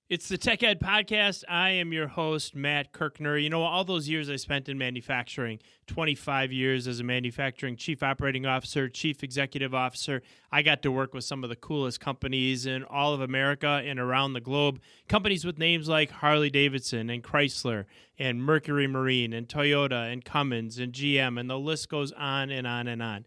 It's the Tech Ed Podcast. I am your host, Matt Kirkner. You know, all those years I spent in manufacturing, 25 years as a manufacturing chief operating officer, chief executive officer, I got to work with some of the coolest companies in all of America and around the globe. Companies with names like Harley Davidson and Chrysler and Mercury Marine and Toyota and Cummins and GM, and the list goes on and on and on.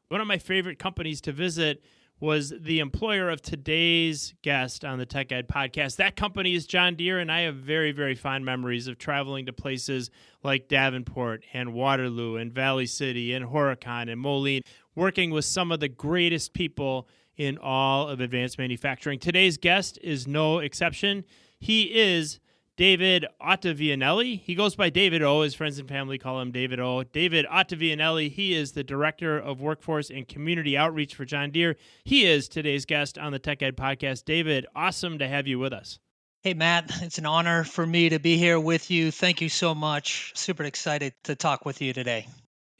One of my favorite companies to visit was the employer of today's guest on the Tech Ed Podcast. That company is John Deere, and I have very, very fond memories of traveling to places like Davenport and Waterloo and Valley City and Horicon and Moline, working with some of the greatest people in all of advanced manufacturing. Today's guest is no exception. He is David Ottavianelli. He goes by David O. His friends and family call him David O. David Ottavianelli. He is the Director of Workforce and Community Outreach for John Deere. He is today's guest on the Tech Ed Podcast. David, awesome to have you with us. Hey, Matt, it's an honor for me to be here with you. Thank you so much. Super excited to talk with you today.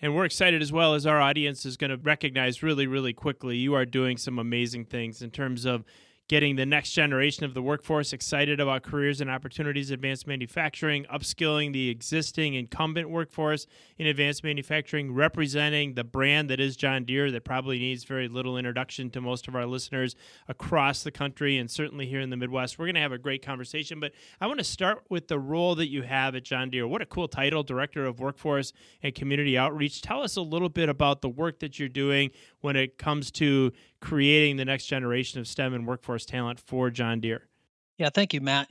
And we're excited as well as our audience is going to recognize really, really quickly. You are doing some amazing things in terms of getting the next generation of the workforce excited about careers and opportunities in advanced manufacturing, upskilling the existing incumbent workforce in advanced manufacturing, representing the brand that is John Deere that probably needs very little introduction to most of our listeners across the country and certainly here in the Midwest. We're going to have a great conversation, but I want to start with the role that you have at John Deere. What a cool title, Director of Workforce and Community Outreach. Tell us a little bit about the work that you're doing when it comes to creating the next generation of STEM and workforce talent for John Deere. Yeah, thank you, Matt.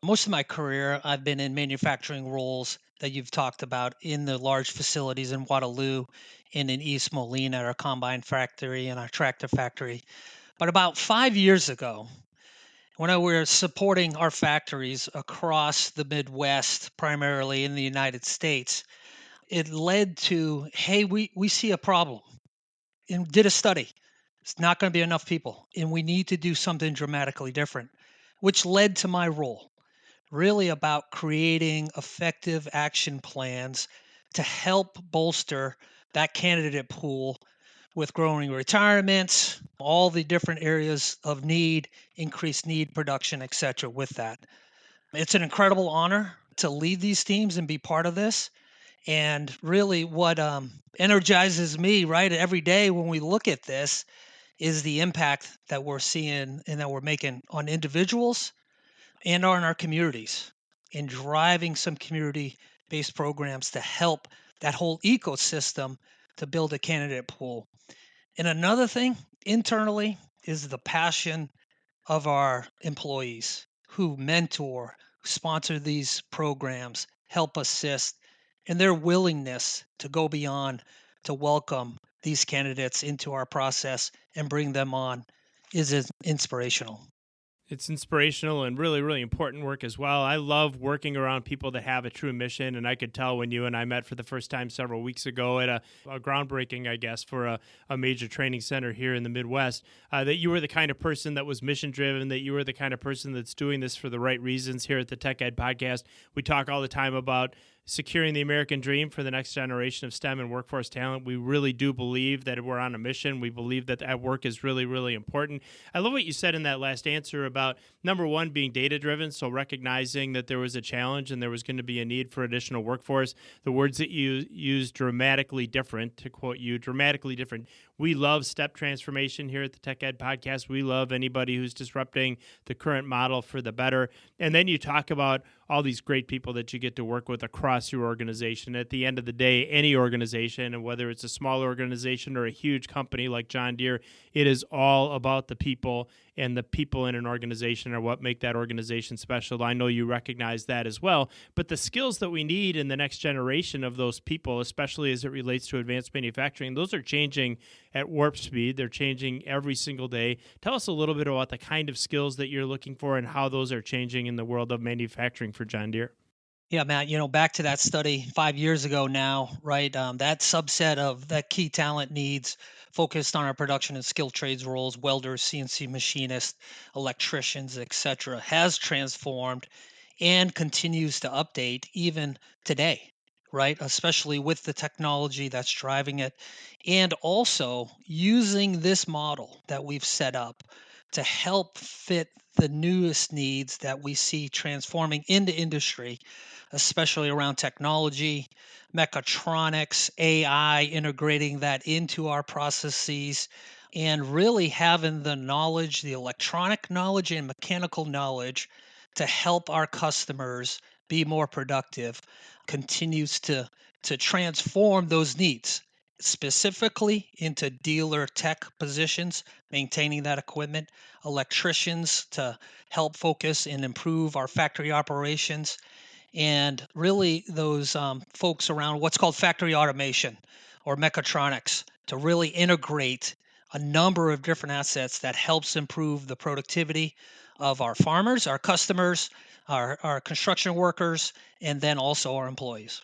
Most of my career, I've been in manufacturing roles that you've talked about in the large facilities in Waterloo and in East Moline at our combine factory and our tractor factory. But about 5 years ago, when I was supporting our factories across the Midwest, primarily in the United States, it led to, hey, we see a problem, and did a study. It's not going to be enough people, and we need to do something dramatically different, which led to my role, really about creating effective action plans to help bolster that candidate pool with growing retirements, all the different areas of need, increased need production, et cetera, with that. It's an incredible honor to lead these teams and be part of this. And really, what energizes me, right, every day when we look at this is the impact that we're seeing and that we're making on individuals and on our communities, in driving some community-based programs to help that whole ecosystem to build a candidate pool. And another thing internally is the passion of our employees who mentor, sponsor these programs, help assist, and their willingness to go beyond to welcome these candidates into our process and bring them on is inspirational. It's inspirational and really, really important work as well. I love working around people that have a true mission, and I could tell when you and I met for the first time several weeks ago at a groundbreaking, I guess, for a major training center here in the Midwest, that you were the kind of person that was mission-driven, that you were the kind of person that's doing this for the right reasons. Here at the Tech Ed Podcast, we talk all the time about securing the American dream for the next generation of STEM and workforce talent. We really do believe that we're on a mission. We believe that that work is really, really important. I love what you said in that last answer about, number one, being data-driven, so recognizing that there was a challenge and there was going to be a need for additional workforce. The words that you use, dramatically different, to quote you, dramatically different. We love step transformation here at the Tech Ed Podcast. We love anybody who's disrupting the current model for the better. And then you talk about all these great people that you get to work with across your organization. At the end of the day, any organization, and whether it's a small organization or a huge company like John Deere, it is all about the people, and the people in an organization are what make that organization special. I know you recognize that as well, but the skills that we need in the next generation of those people, especially as it relates to advanced manufacturing, those are changing at warp speed. They're changing every single day. Tell us a little bit about the kind of skills that you're looking for and how those are changing in the world of manufacturing for John Deere. Yeah, Matt, back to that study 5 years ago now, right? That subset of that key talent needs focused on our production and skilled trades roles, welders, CNC machinists, electricians, etc., has transformed and continues to update even today, right? Especially with the technology that's driving it. And also using this model that we've set up to help fit the newest needs that we see transforming into industry, especially around technology, mechatronics, AI, integrating that into our processes, and really having the knowledge, the electronic knowledge and mechanical knowledge to help our customers be more productive continues to transform those needs specifically into dealer tech positions, maintaining that equipment, electricians to help focus and improve our factory operations, and really those folks around what's called factory automation or mechatronics to really integrate a number of different assets that helps improve the productivity of our farmers, our customers, our construction workers, and then also our employees.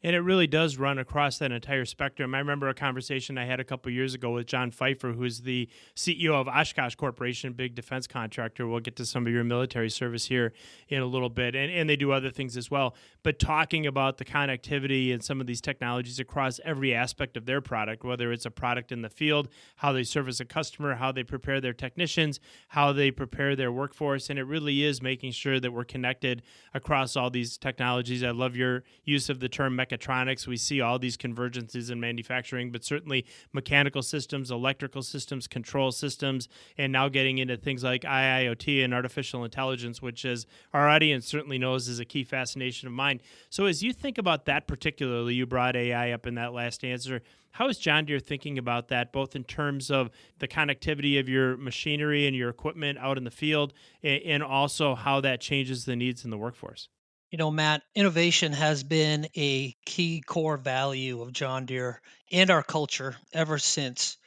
And it really does run across that entire spectrum. I remember a conversation I had a couple years ago with John Pfeiffer, who's the CEO of Oshkosh Corporation, big defense contractor. We'll get to some of your military service here in a little bit, and they do other things as well. But talking about the connectivity and some of these technologies across every aspect of their product, whether it's a product in the field, how they service a customer, how they prepare their technicians, how they prepare their workforce, and it really is making sure that we're connected across all these technologies. I love your use of the term mechatronics. We see all these convergences in manufacturing, but certainly mechanical systems, electrical systems, control systems, and now getting into things like IIoT and artificial intelligence, which, as our audience certainly knows, is a key fascination of mine. So as you think about that particularly, you brought AI up in that last answer. How is John Deere thinking about that, both in terms of the connectivity of your machinery and your equipment out in the field, and also how that changes the needs in the workforce? You know, Matt, innovation has been a key core value of John Deere and our culture ever since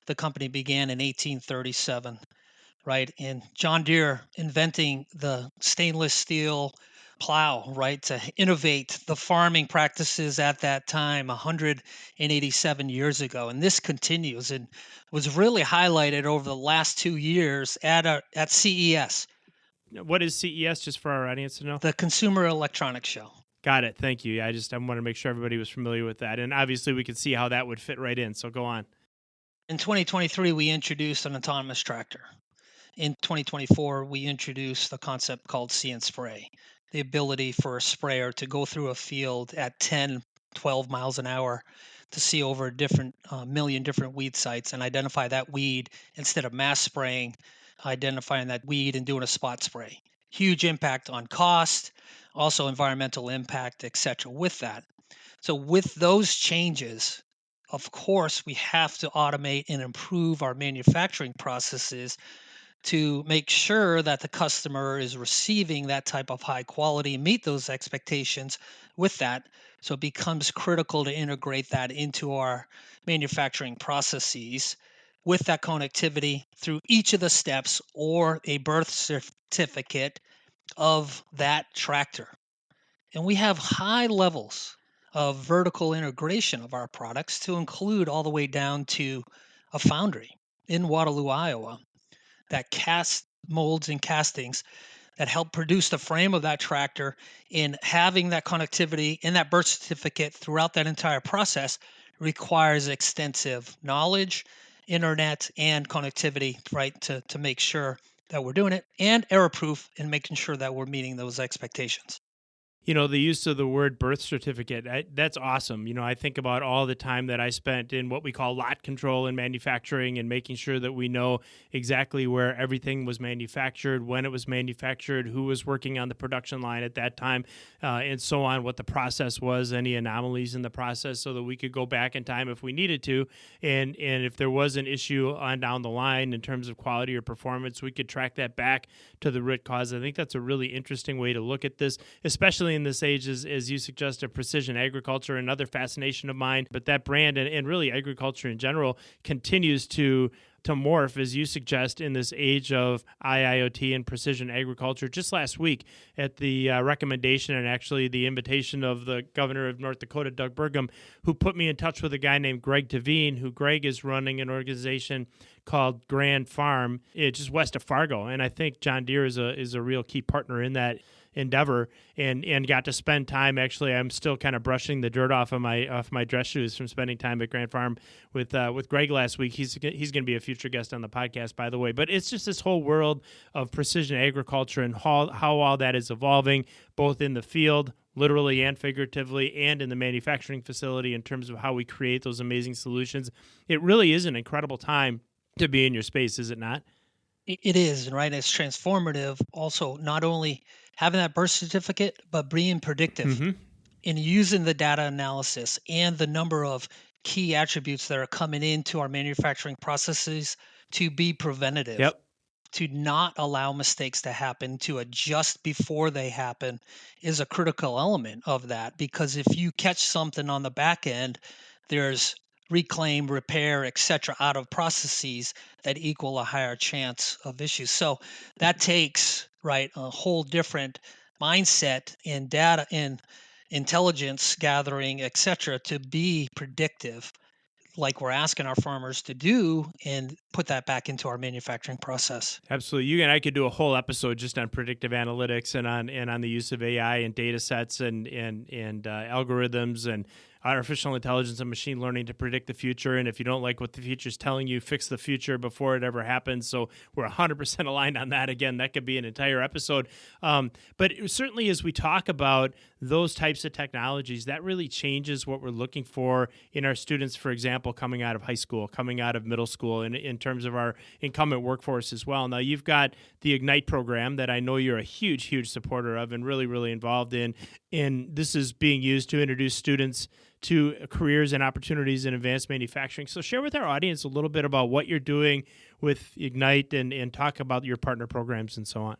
the company began in 1837, right? And John Deere inventing the stainless steel plow, right, to innovate the farming practices at that time 187 years ago. And this continues and was really highlighted over the last 2 years at CES, What is CES, just for our audience to know? the Consumer Electronics Show. Got it. Thank you. I want to make sure everybody was familiar with that. And obviously, we could see how that would fit right in. So go on. In 2023, we introduced an autonomous tractor. In 2024, we introduced a concept called See and Spray, the ability for a sprayer to go through a field at 10, 12 miles an hour to see over a different million different weed sites and identify that weed instead of mass spraying, identifying that weed and doing a spot spray. Huge impact on cost, also environmental impact, etc. with that. So with those changes, of course, we have to automate and improve our manufacturing processes to make sure that the customer is receiving that type of high quality, meet those expectations with that. So it becomes critical to integrate that into our manufacturing processes with that connectivity through each of the steps or a birth certificate of that tractor. And we have high levels of vertical integration of our products to include all the way down to a foundry in Waterloo, Iowa, that casts molds and castings that help produce the frame of that tractor. In having that connectivity in that birth certificate throughout that entire process requires extensive knowledge, internet, and connectivity, right, to make sure that we're doing it, and error proof in making sure that we're meeting those expectations. The use of the word birth certificate, that's awesome. I think about all the time that I spent in what we call lot control in manufacturing and making sure that we know exactly where everything was manufactured, when it was manufactured, who was working on the production line at that time, and so on, what the process was, any anomalies in the process, so that we could go back in time if we needed to. And if there was an issue on down the line in terms of quality or performance, we could track that back to the root cause. I think that's a really interesting way to look at this, especially in this age, as you suggest, of precision agriculture, another fascination of mine. But that brand and really agriculture in general continues to morph, as you suggest, in this age of IIoT and precision agriculture. Just last week, at the recommendation and actually the invitation of the governor of North Dakota, Doug Burgum, who put me in touch with a guy named Greg Devine, who Greg is running an organization called Grand Farm, just west of Fargo. And I think John Deere is a real key partner in that. endeavor, and got to spend time. Actually, I'm still kind of brushing the dirt off my dress shoes from spending time at Grant Farm with Greg last week. He's going to be a future guest on the podcast, by the way. But it's just this whole world of precision agriculture and how all that is evolving, both in the field, literally and figuratively, and in the manufacturing facility in terms of how we create those amazing solutions. It really is an incredible time to be in your space, is it not? It is, right? It's transformative. Also, not only having that birth certificate, but being predictive Mm-hmm. in using the data analysis and the number of key attributes that are coming into our manufacturing processes to be preventative, Yep. to not allow mistakes to happen, to adjust before they happen is a critical element of that. Because if you catch something on the back end, there's reclaim, repair, etc., out of processes that equal a higher chance of issues. So that takes right a whole different mindset in data in intelligence gathering, etc., to be predictive like we're asking our farmers to do and put that back into our manufacturing process. Absolutely. You and I could do a whole episode just on predictive analytics and on the use of AI and data sets and algorithms and artificial intelligence and machine learning to predict the future. And if you don't like what the future is telling you, fix the future before it ever happens. So we're 100% aligned on that. Again, that could be an entire episode. But certainly as we talk about those types of technologies, that really changes what we're looking for in our students, for example, coming out of high school, coming out of middle school, in terms of our incumbent workforce as well. Now, you've got the Ignite program that I know you're a huge, huge supporter of and really, really involved in. And this is being used to introduce students to careers and opportunities in advanced manufacturing. So share with our audience a little bit about what you're doing with Ignite and talk about your partner programs and so on.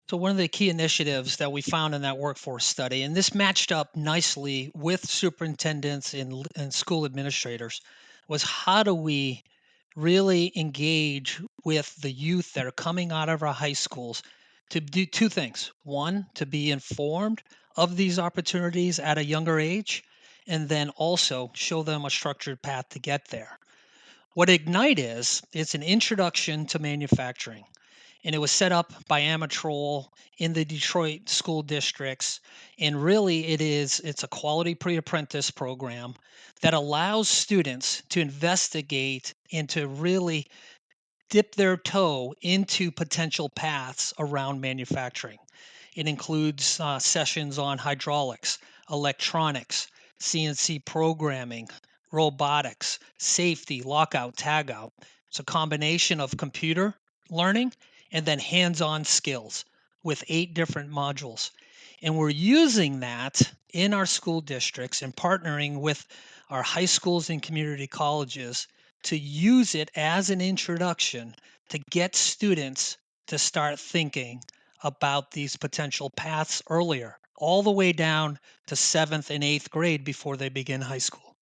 So, one of the key initiatives that we found in that workforce study, and this matched up nicely with superintendents and school administrators, was how do we really engage with the youth that are coming out of our high schools to do two things. One, to be informed of these opportunities at a younger age, and then also show them a structured path to get there. What Ignite is, it's an introduction to manufacturing, and it was set up by Amatrol in the Detroit school districts. And really, it's a quality pre-apprentice program that allows students to investigate and to really dip their toe into potential paths around manufacturing. It includes sessions on hydraulics, electronics, CNC programming, robotics, safety, lockout, tagout. It's a combination of computer learning and then hands on skills with 8 different modules. And we're using that in our school districts and partnering with our high schools and community colleges to use it as an introduction to get students to start thinking about these potential paths earlier, all the way down to 7th and 8th grade before they begin high school.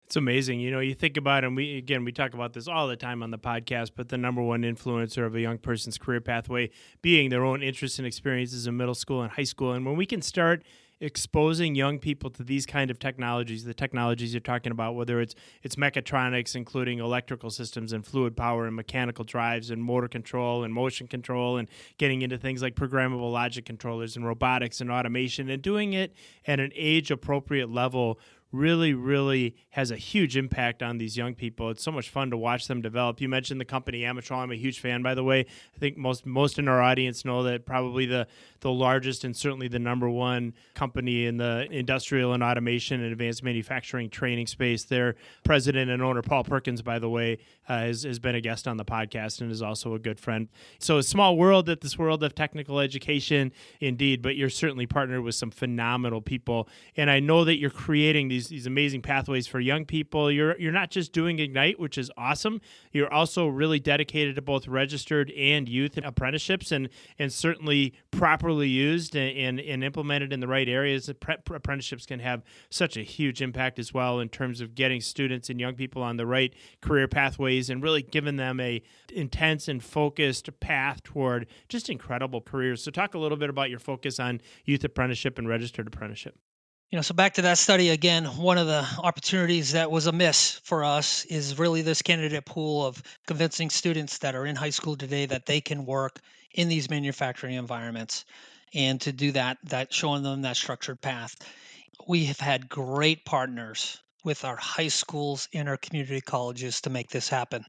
It's amazing. You know, you think about it, and we talk about this all the time on the podcast, but the number one influencer of a young person's career pathway being their own interests and experiences in middle school and high school. And when we can start exposing young people to these kind of technologies, the technologies you're talking about, whether it's mechatronics, including electrical systems and fluid power and mechanical drives and motor control and motion control, and getting into things like programmable logic controllers and robotics and automation, and doing it at an age appropriate level really, really has a huge impact on these young people. It's so much fun to watch them develop. You mentioned the company Amatrol. I'm a huge fan, by the way. I think most in our audience know that probably the largest and certainly the number one company in the industrial and automation and advanced manufacturing training space. Their president and owner, Paul Perkins, by the way, has been a guest on the podcast and is also a good friend. So a small world at this world of technical education, indeed, but you're certainly partnered with some phenomenal people. And I know that you're creating these amazing pathways for young people. You're not just doing Ignite, which is awesome. You're also really dedicated to both registered and youth apprenticeships, and certainly properly used and implemented in the right areas. Apprenticeships can have such a huge impact as well in terms of getting students and young people on the right career pathways and really giving them a intense and focused path toward just incredible careers. So talk a little bit about your focus on youth apprenticeship and registered apprenticeship. So back to that study again, one of the opportunities that was a miss for us is really this candidate pool of convincing students that are in high school today that they can work in these manufacturing environments. and to do that showing them that structured path. We have had great partners with our high schools and our community colleges to make this happen.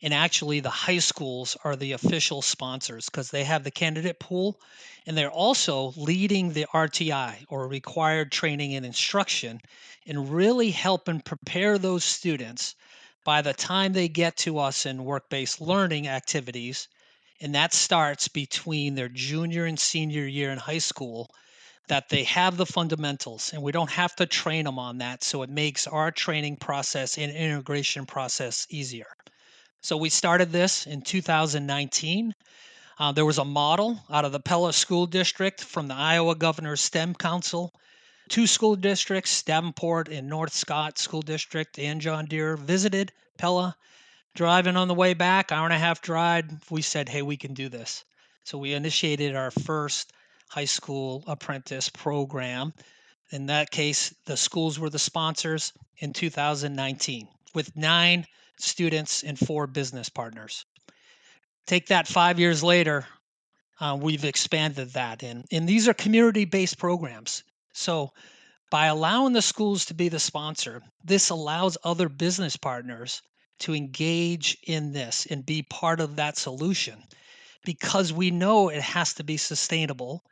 And actually, the high schools are the official sponsors because they have the candidate pool, and they're also leading the RTI, or required training and instruction, and really helping prepare those students by the time they get to us in work-based learning activities. And that starts between their junior and senior year in high school, that they have the fundamentals and we don't have to train them on that. So it makes our training process and integration process easier. So we started this in 2019. There was a model out of the Pella School District from the Iowa Governor's STEM Council. Two school districts, Davenport and North Scott School District and John Deere, visited Pella. Driving on the way back, hour and a half drive, we said, hey, we can do this. So we initiated our first high school apprentice program. In that case, the schools were the sponsors in 2019 with 9 students and 4 business partners. Take that 5 years later, we've expanded that. And these are community-based programs. So by allowing the schools to be the sponsor, this allows other business partners to engage in this and be part of that solution, because we know it has to be sustainable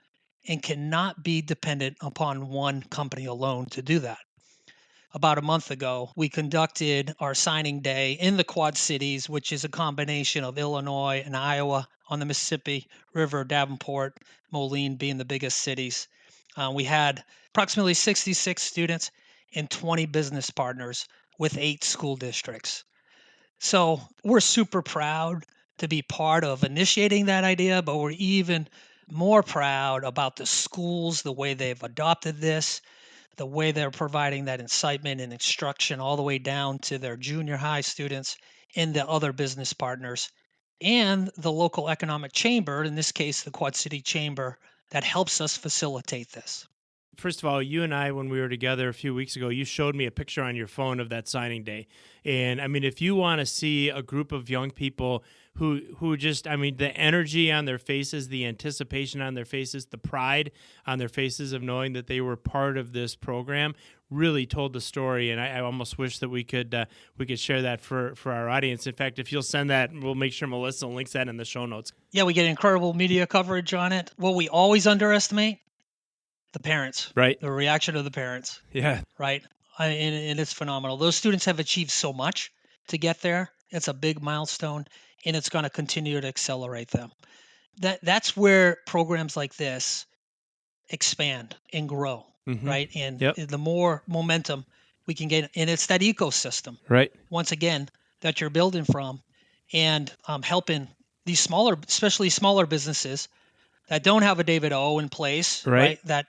and cannot be dependent upon one company alone to do that. About a month ago, we conducted our signing day in the Quad Cities, which is a combination of Illinois and Iowa on the Mississippi River, Davenport, Moline being the biggest cities. We had approximately 66 students and 20 business partners with 8 school districts. So we're super proud to be part of initiating that idea, but we're even more proud about the schools, the way they've adopted this, the way they're providing that incitement and instruction all the way down to their junior high students and the other business partners, and the local economic chamber, in this case, the Quad City Chamber, that helps us facilitate this. First of all, you and I, when we were together a few weeks ago, you showed me a picture on your phone of that signing day. And I mean, if you want to see a group of young people who just, I mean, the energy on their faces, the anticipation on their faces, the pride on their faces of knowing that they were part of this program, really told the story. And I almost wish that we could share that for our audience. In fact, if you'll send that, we'll make sure Melissa links that in the show notes. Yeah, we get incredible media coverage on it. What we always underestimate, the parents, right? The reaction of the parents. Yeah. Right. And it's phenomenal. Those students have achieved so much to get there. It's a big milestone, and it's going to continue to accelerate them. That's where programs like this expand and grow, Mm-hmm. right? And Yep. the more momentum we can get, and it's that ecosystem, right? Once again, that you're building from, and helping these smaller, especially smaller businesses that don't have a David O in place, Right. That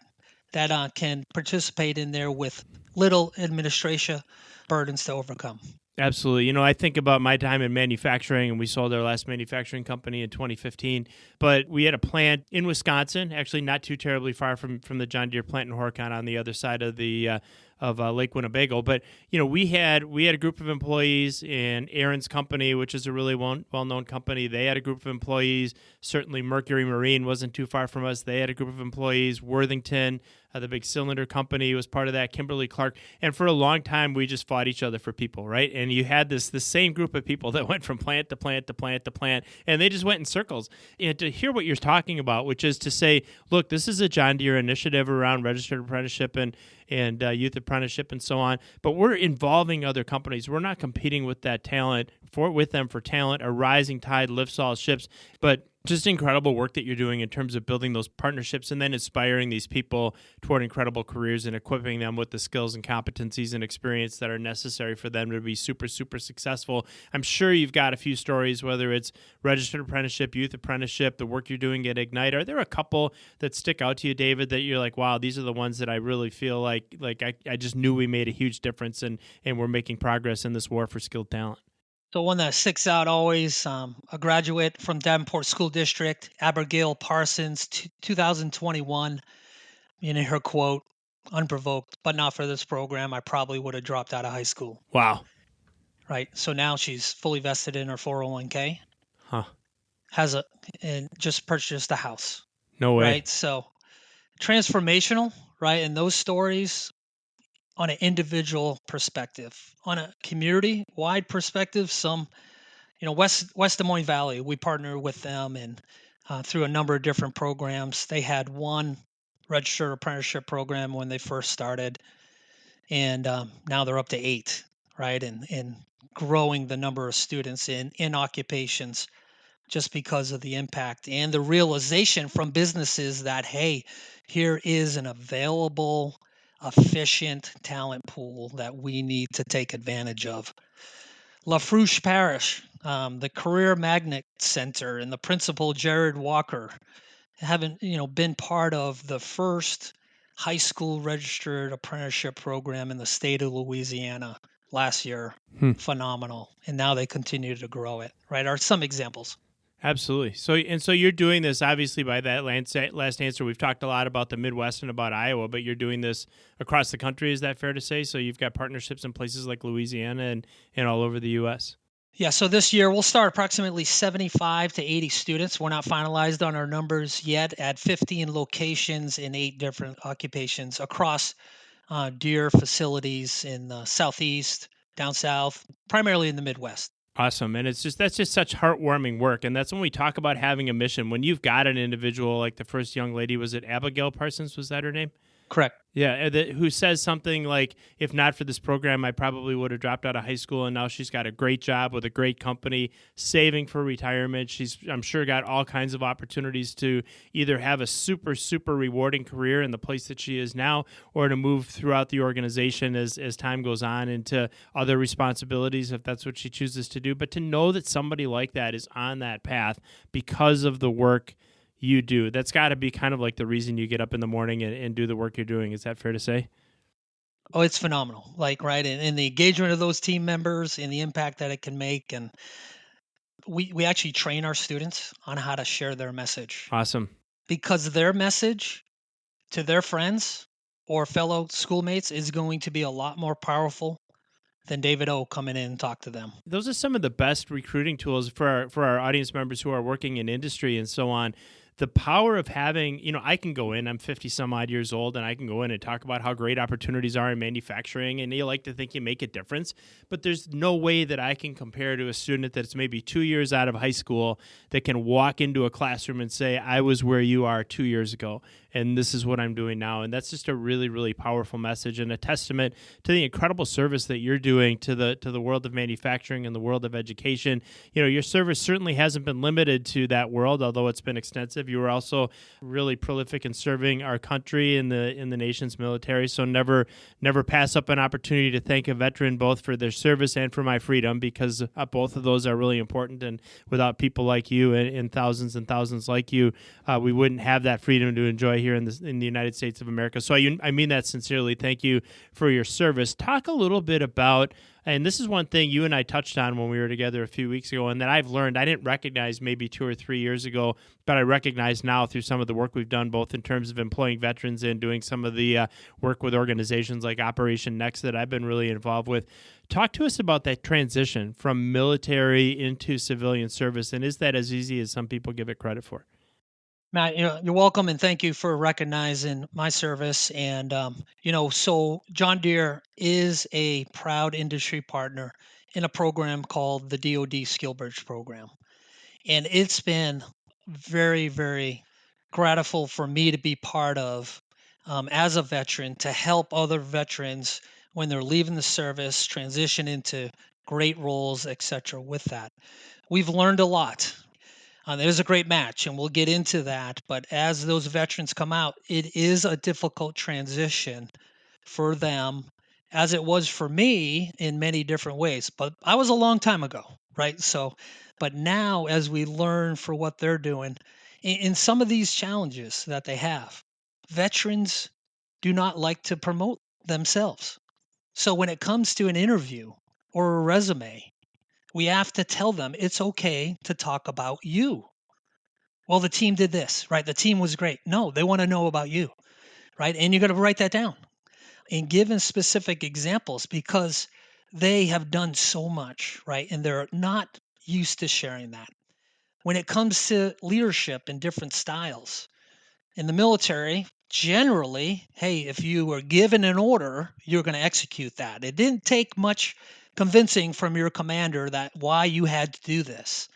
can participate in there with little administration burdens to overcome. Absolutely. You know, I think about my time in manufacturing, and we sold our last manufacturing company in 2015. But we had a plant in Wisconsin, actually not too terribly far from the John Deere plant in Horicon on the other side of the Lake Winnebago. But you know, we had a group of employees in Aaron's company, which is a really well-known company. They had a group of employees. Certainly, Mercury Marine wasn't too far from us. They had a group of employees. Worthington, the big cylinder company, was part of that. Kimberly-Clark, and for a long time, we just fought each other for people, right? And you had the same group of people that went from plant to plant to plant to plant, and they just went in circles. And to hear what you're talking about, which is to say, look, this is a John Deere initiative around registered apprenticeship and youth apprenticeship and so on, but we're involving other companies. We're not competing with that talent with them for talent. A rising tide lifts all ships, but just incredible work that you're doing in terms of building those partnerships and then inspiring these people toward incredible careers and equipping them with the skills and competencies and experience that are necessary for them to be super, super successful. I'm sure you've got a few stories, whether it's registered apprenticeship, youth apprenticeship, the work you're doing at Ignite. Are there a couple that stick out to you, David, that you're like, wow, these are the ones that I really feel like I just knew we made a huge difference and we're making progress in this war for skilled talent? So one that sticks out always, a graduate from Davenport School District, Abigail Parsons, 2021, in her quote, unprovoked, but not for this program, I probably would have dropped out of high school. Wow. Right. So now she's fully vested in her 401k. Huh. And just purchased a house. No way. right? So transformational, right? And those stories on an individual perspective, on a community wide perspective, some, West Des Moines Valley, we partner with them and through a number of different programs. They had one registered apprenticeship program when they first started, and now they're up to eight, right? And growing the number of students in occupations just because of the impact and the realization from businesses that, hey, here is an available, efficient talent pool that we need to take advantage of. Lafrouche Parish, the Career Magnet Center, and the principal Jared Walker haven't been part of the first high school registered apprenticeship program in the state of Louisiana last year. Hmm. Phenomenal, and now they continue to grow it. Right, are some examples. Absolutely. So you're doing this obviously by that last answer. We've talked a lot about the Midwest and about Iowa, but you're doing this across the country. Is that fair to say? So you've got partnerships in places like Louisiana and all over the U.S. Yeah, so this year we'll start approximately 75 to 80 students. We're not finalized on our numbers yet at 15 locations in 8 different occupations across Deere facilities in the Southeast, down South, primarily in the Midwest. Awesome. And that's just such heartwarming work. And that's when we talk about having a mission. When you've got an individual like the first young lady, was it Abigail Parsons? Was that her name? Correct. Yeah, who says something like, if not for this program, I probably would have dropped out of high school, and now she's got a great job with a great company, saving for retirement. She's, I'm sure, got all kinds of opportunities to either have a super, super rewarding career in the place that she is now, or to move throughout the organization as time goes on into other responsibilities, if that's what she chooses to do. But to know that somebody like that is on that path because of the work you do, that's got to be kind of like the reason you get up in the morning and do the work you're doing. Is that fair to say? Oh, it's phenomenal. Like, right. And the engagement of those team members and the impact that it can make. And we actually train our students on how to share their message Awesome. because their message to their friends or fellow schoolmates is going to be a lot more powerful than David O coming in and talk to them. Those are some of the best recruiting tools for our audience members who are working in industry and so on. The power of having, I can go in, I'm 50 some odd years old, and I can go in and talk about how great opportunities are in manufacturing, and you like to think you make a difference, but there's no way that I can compare to a student that's maybe 2 years out of high school that can walk into a classroom and say, I was where you are 2 years ago, and this is what I'm doing now. And that's just a really, really powerful message and a testament to the incredible service that you're doing to the world of manufacturing and the world of education. Your service certainly hasn't been limited to that world, although it's been extensive. You were also really prolific in serving our country in the nation's military. So never pass up an opportunity to thank a veteran both for their service and for my freedom, because both of those are really important. And without people like you and thousands like you, we wouldn't have that freedom to enjoy here in the United States of America. So I mean that sincerely. Thank you for your service. Talk a little bit about, and this is one thing you and I touched on when we were together a few weeks ago, and that I've learned I didn't recognize maybe 2 or 3 years ago, but I recognize now through some of the work we've done, both in terms of employing veterans and doing some of the work with organizations like Operation Next that I've been really involved with. Talk to us about that transition from military into civilian service, and is that as easy as some people give it credit for? Matt, you're welcome, and thank you for recognizing my service. And so John Deere is a proud industry partner in a program called the DoD Skill Bridge Program, and it's been very, very gratiful for me to be part of as a veteran to help other veterans when they're leaving the service transition into great roles, etc. With that, we've learned a lot. It was a great match, and we'll get into that. But as those veterans come out, it is a difficult transition for them, as it was for me in many different ways. But I was a long time ago, right? So, but now as we learn for what they're doing in some of these challenges that they have, veterans do not like to promote themselves. So when it comes to an interview or a resume, we have to tell them it's okay to talk about you. Well, the team did this, right? The team was great. No, they want to know about you, right? And you got to write that down and give them specific examples because they have done so much, right? And they're not used to sharing that. When it comes to leadership in different styles, In the military, generally, hey, if you were given an order, you're going to execute that. It didn't take much convincing from your commander that why you had to do this.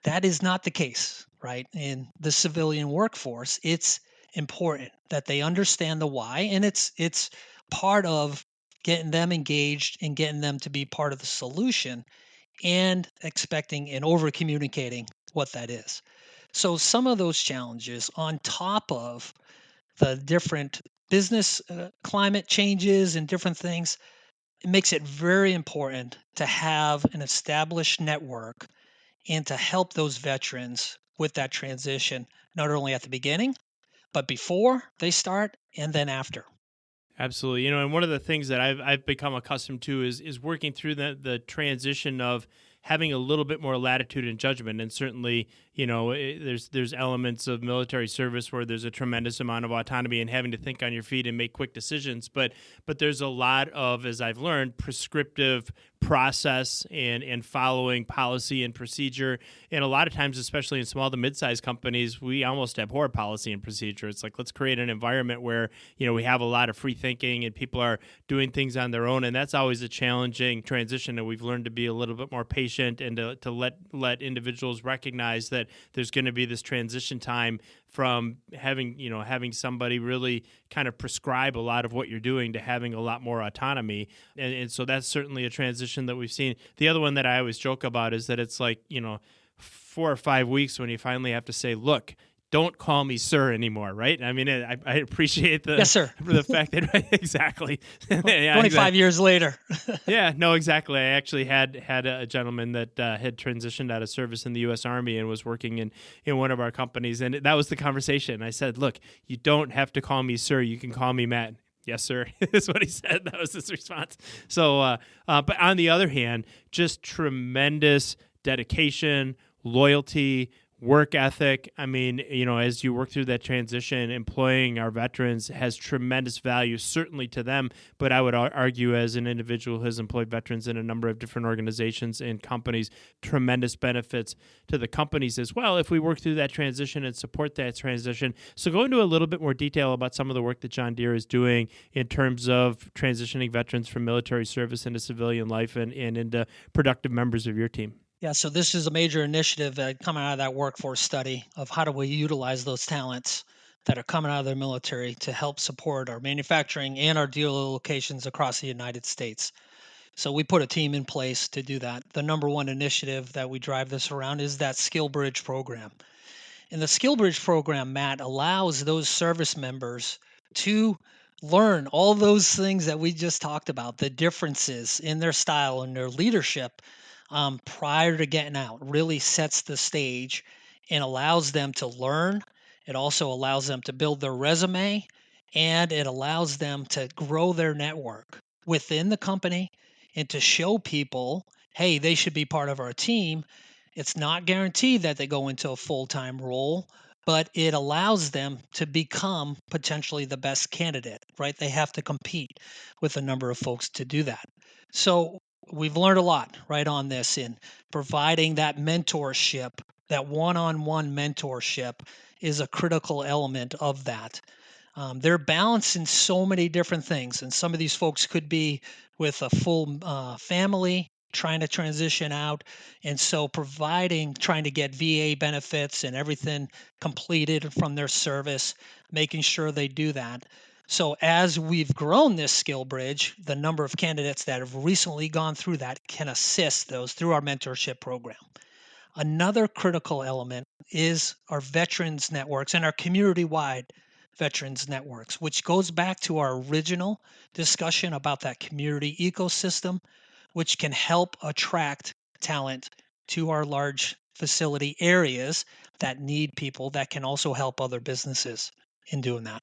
That is not the case, right? In the civilian workforce, it's important that they understand the why, and it's part of getting them engaged and getting them to be part of the solution and expecting and over communicating what that is. So some of those challenges on top of the different business climate changes and different things, it makes it very important to have an established network and to help those veterans with that transition, not only at the beginning, but before they start and then after. Absolutely. And one of the things that I've become accustomed to is working through the transition of having a little bit more latitude and judgment. And certainly, there's elements of military service where there's a tremendous amount of autonomy and having to think on your feet and make quick decisions. But there's a lot of, as I've learned, prescriptive process and following policy and procedure. And a lot of times, especially in small to mid-sized companies, we almost abhor policy and procedure. It's like, let's create an environment where, we have a lot of free thinking and people are doing things on their own. And that's always a challenging transition. And we've learned to be a little bit more patient and to let individuals recognize that there's going to be this transition time from having somebody really kind of prescribe a lot of what you're doing to having a lot more autonomy. And so that's certainly a transition that we've seen. The other one that I always joke about is that it's like, 4 or 5 weeks when you finally have to say, look, don't call me sir anymore, right? I mean, I appreciate Yes, sir. the fact that exactly. Yeah, 25 exactly. years later. Yeah, no, exactly. I actually had a gentleman that had transitioned out of service in the U.S. Army and was working in one of our companies, and that was the conversation. I said, "Look, you don't have to call me sir. You can call me Matt." Yes, sir. Is what he said. That was his response. So, but on the other hand, just tremendous dedication, loyalty, work ethic. I mean, as you work through that transition, employing our veterans has tremendous value, certainly to them. But I would argue, as an individual who has employed veterans in a number of different organizations and companies, tremendous benefits to the companies as well if we work through that transition and support that transition. So go into a little bit more detail about some of the work that John Deere is doing in terms of transitioning veterans from military service into civilian life and into productive members of your team. Yeah, so this is a major initiative coming out of that workforce study of how do we utilize those talents that are coming out of the military to help support our manufacturing and our dealer locations across the United States. So we put a team in place to do that. The number one initiative that we drive this around is that Skill Bridge program. And the Skill Bridge program, Matt, allows those service members to learn all those things that we just talked about, the differences in their style and their leadership prior to getting out, really sets the stage and allows them to learn. It also allows them to build their resume and it allows them to grow their network within the company and to show people, hey, they should be part of our team. It's not guaranteed that they go into a full time role, but it allows them to become potentially the best candidate, right? They have to compete with a number of folks to do that. So we've learned a lot right on this in providing that mentorship, that one on one mentorship is a critical element of that. They're balancing so many different things, and some of these folks could be with a full family trying to transition out, and so trying to get VA benefits and everything completed from their service, making sure they do that. So as we've grown this skill bridge, the number of candidates that have recently gone through that can assist those through our mentorship program. Another critical element is our veterans networks and our community wide veterans networks, which goes back to our original discussion about that community ecosystem, which can help attract talent to our large facility areas that need people that can also help other businesses in doing that.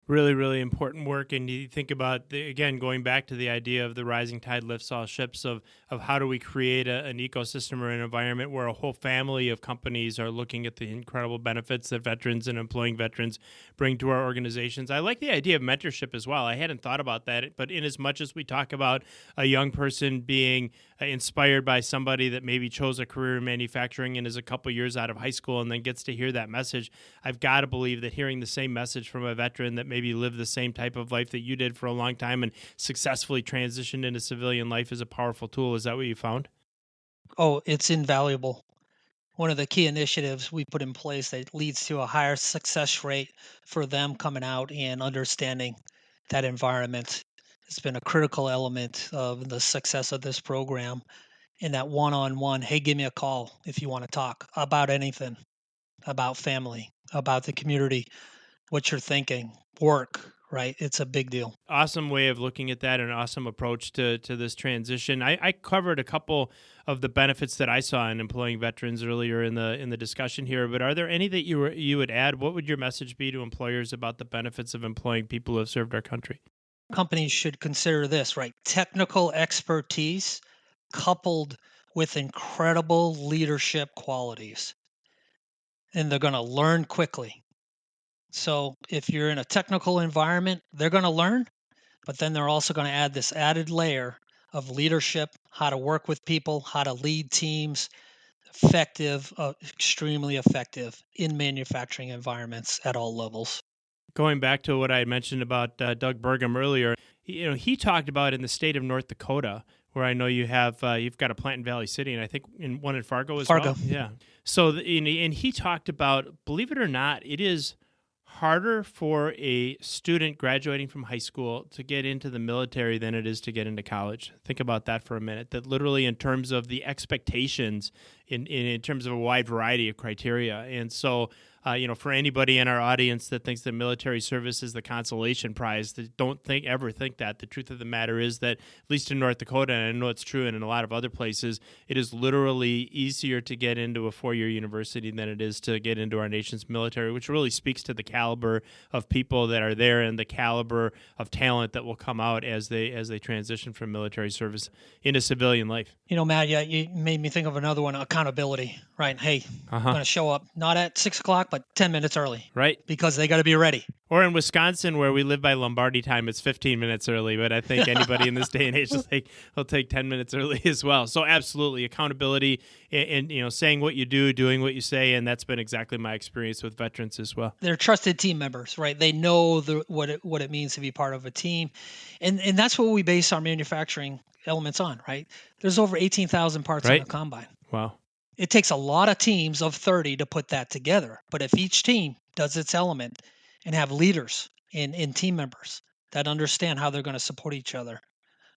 Really, really important work. And you think about, again, going back to the idea of the rising tide lifts all ships of how do we create an ecosystem or an environment where a whole family of companies are looking at the incredible benefits that veterans and employing veterans bring to our organizations. I like the idea of mentorship as well. I hadn't thought about that, but in as much as we talk about a young person being inspired by somebody that maybe chose a career in manufacturing and is a couple years out of high school and then gets to hear that message, I've got to believe that hearing the same message from a veteran that maybe lived the same type of life that you did for a long time and successfully transitioned into civilian life is a powerful tool. Is that what you found? Oh, it's invaluable. One of the key initiatives we put in place that leads to a higher success rate for them coming out and understanding that environment. It's been a critical element of the success of this program. In that one-on-one, hey, give me a call if you want to talk about anything, about family, about the community, what you're thinking, work, right? It's a big deal. Awesome way of looking at that, and an awesome approach to this transition. I covered a couple of the benefits that I saw in employing veterans earlier in the discussion here, but are there any that you would add? What would your message be to employers about the benefits of employing people who have served our country? Companies should consider this, right? Technical expertise coupled with incredible leadership qualities, and they're going to learn quickly. So if you're in a technical environment, they're going to learn, but then they're also going to add this added layer of leadership, how to work with people, how to lead teams, effective, extremely effective in manufacturing environments at all levels. Going back to what I had mentioned about Doug Burgum earlier, he talked about in the state of North Dakota, where I know you've got a plant in Valley City, and I think one in Fargo as Fargo. well. Yeah. So and he talked about, believe it or not, it is harder for a student graduating from high school to get into the military than it is to get into college. Think about that for a minute. That literally, in terms of the expectations, in terms of a wide variety of criteria, and so. For anybody in our audience that thinks that military service is the consolation prize, that don't ever think that. The truth of the matter is that, at least in North Dakota, and I know it's true and in a lot of other places, it is literally easier to get into a four-year university than it is to get into our nation's military, which really speaks to the caliber of people that are there and the caliber of talent that will come out as they transition from military service into civilian life. Matt, yeah, you made me think of another one, accountability, right? Hey, I'm going to show up not at 6 o'clock, but 10 minutes early Right. because they got to be ready. Or in Wisconsin, where we live by Lombardy time, it's 15 minutes early. But I think anybody in this day and age will take 10 minutes early as well. So absolutely, accountability and saying what you do, doing what you say, and that's been exactly my experience with veterans as well. They're trusted team members, right? They know what it means to be part of a team, and that's what we base our manufacturing elements on, right? There's over 18,000 parts on Right? a combine. Wow. It takes a lot of teams of 30 to put that together. But if each team does its element and have leaders and team members that understand how they're going to support each other,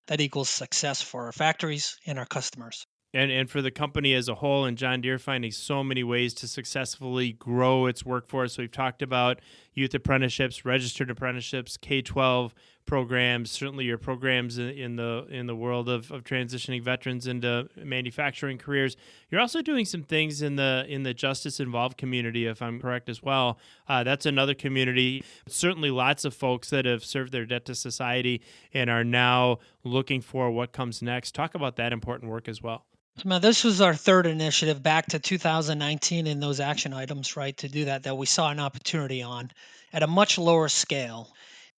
that equals success for our factories and our customers. And for the company as a whole, and John Deere finding so many ways to successfully grow its workforce. We've talked about youth apprenticeships, registered apprenticeships, K-12 programs. Certainly, your programs in the world of transitioning veterans into manufacturing careers. You're also doing some things in the justice involved community, if I'm correct as well. That's another community. Certainly, lots of folks that have served their debt to society and are now looking for what comes next. Talk about that important work as well. So now this was our third initiative back to 2019 in those action items, right, to do that we saw an opportunity on at a much lower scale.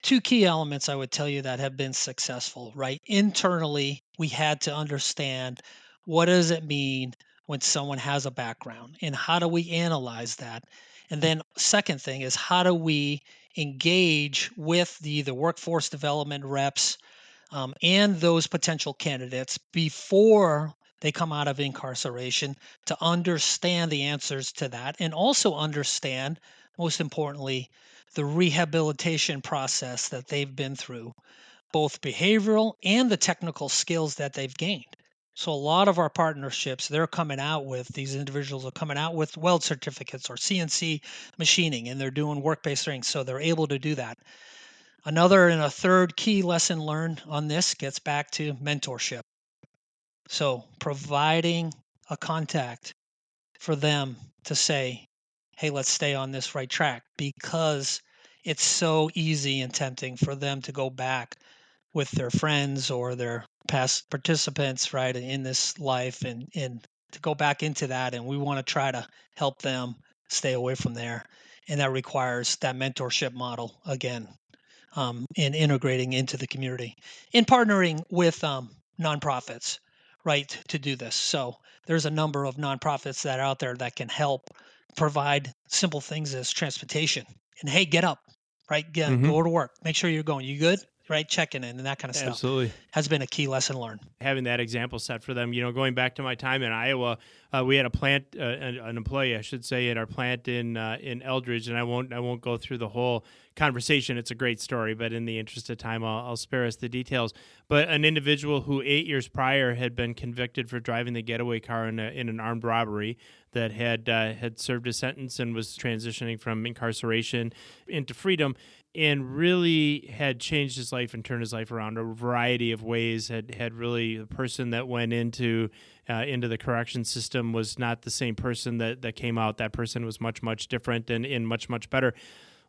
Two key elements I would tell you that have been successful, right? Internally, we had to understand what does it mean when someone has a background and how do we analyze that? And then second thing is how do we engage with the workforce development reps and those potential candidates before they come out of incarceration to understand the answers to that and also understand, most importantly, the rehabilitation process that they've been through, both behavioral and the technical skills that they've gained. So a lot of our partnerships, these individuals are coming out with weld certificates or CNC machining, and they're doing work-based things. So they're able to do that. Another and a third key lesson learned on this gets back to mentorship. So providing a contact for them to say, hey, let's stay on this right track because it's so easy and tempting for them to go back with their friends or their past participants, right, in this life, and to go back into that. And we want to try to help them stay away from there. And that requires that mentorship model again, in integrating into the community, in partnering with nonprofits, right, to do this. So there's a number of nonprofits that are out there that can help provide simple things as transportation. And hey, get up, right? Hmm. Go to work. Make sure you're going. You good? Right? Checking in and that kind of stuff Absolutely. has been a key lesson learned. Having that example set for them. Going back to my time in Iowa, we had a plant, an employee, I should say, at our plant in Eldridge, and I won't go through the whole conversation. It's a great story, but in the interest of time, I'll spare us the details. But an individual who 8 years prior had been convicted for driving the getaway car in an armed robbery, that had served a sentence and was transitioning from incarceration into freedom, and really had changed his life and turned his life around a variety of ways. Had really, the person that went into the correction system was not the same person that came out. That person was much different and much better.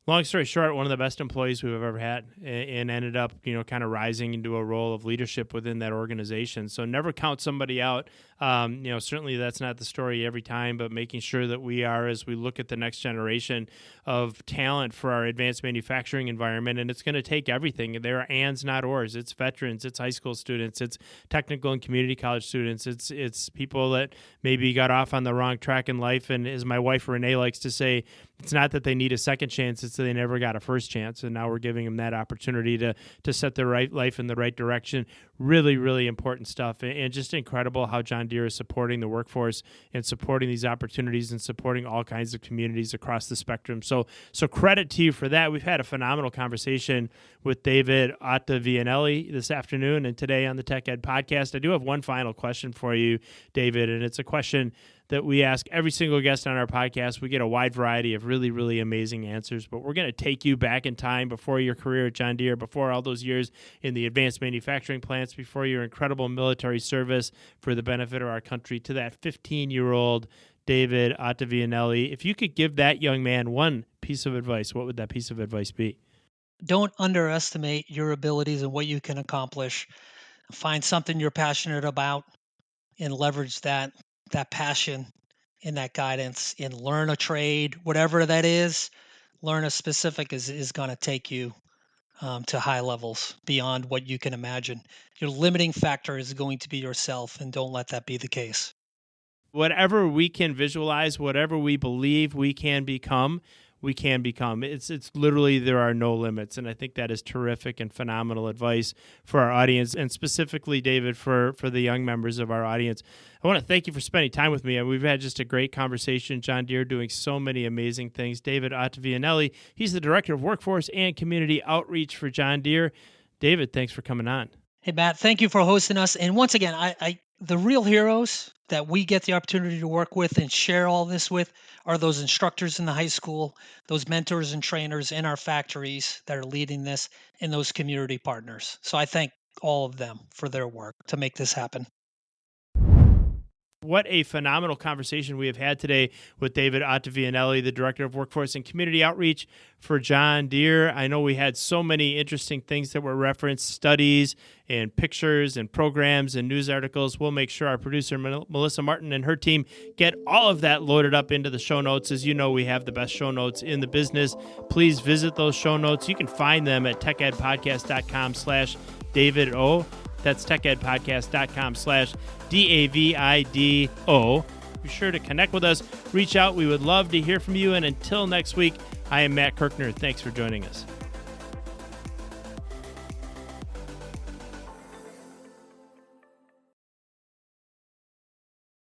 Long story short, one of the best employees we've ever had, and ended up, kind of rising into a role of leadership within that organization. So never count somebody out. Certainly that's not the story every time, but making sure that we are, as we look at the next generation of talent for our advanced manufacturing environment, and it's going to take everything. There are ands, not ors. It's veterans, it's high school students, it's technical and community college students, it's people that maybe got off on the wrong track in life. And as my wife Renee likes to say, it's not that they need a second chance, it's that they never got a first chance. And now we're giving them that opportunity to set their life in the right direction. Really important stuff. And just incredible how John Deere is supporting the workforce and supporting these opportunities and supporting all kinds of communities across the spectrum. So credit to you for that. We've had a phenomenal conversation with David Ottavianelli this afternoon and today on the Tech Ed Podcast. I do have one final question for you, David, and it's a question that we ask every single guest on our podcast. We get a wide variety of really amazing answers, but we're going to take you back in time before your career at John Deere, before all those years in the advanced manufacturing plants, before your incredible military service for the benefit of our country, to that 15-year-old David Ottavianelli. If you could give that young man one piece of advice, what would that piece of advice be? Don't underestimate your abilities and what you can accomplish. Find something you're passionate about and leverage that passion and that guidance, and learn a trade, whatever that is. Learn a specific is going to take you to high levels beyond what you can imagine. Your limiting factor is going to be yourself, and don't let that be the case. Whatever we can visualize, whatever we believe we can become, we can become. It's literally, there are no limits. And I think that is terrific and phenomenal advice for our audience, and specifically, David, for the young members of our audience. I want to thank you for spending time with me. We've had just a great conversation. John Deere doing so many amazing things. David Ottavianelli, he's the Director of Workforce and Community Outreach for John Deere. David, thanks for coming on. Hey, Matt, thank you for hosting us. And once again, I the real heroes that we get the opportunity to work with and share all this with are those instructors in the high school, those mentors and trainers in our factories that are leading this, and those community partners. So I thank all of them for their work to make this happen. What a phenomenal conversation we have had today with David Ottavianelli, the Director of Workforce and Community Outreach for John Deere. I know we had so many interesting things that were referenced, studies and pictures and programs and news articles. We'll make sure our producer, Melissa Martin, and her team get all of that loaded up into the show notes. As you know, we have the best show notes in the business. Please visit those show notes. You can find them at techedpodcast.com/DavidO. That's techedpodcast.com/DAVIDO. Be sure to connect with us. Reach out. We would love to hear from you. And until next week, I am Matt Kirkner. Thanks for joining us.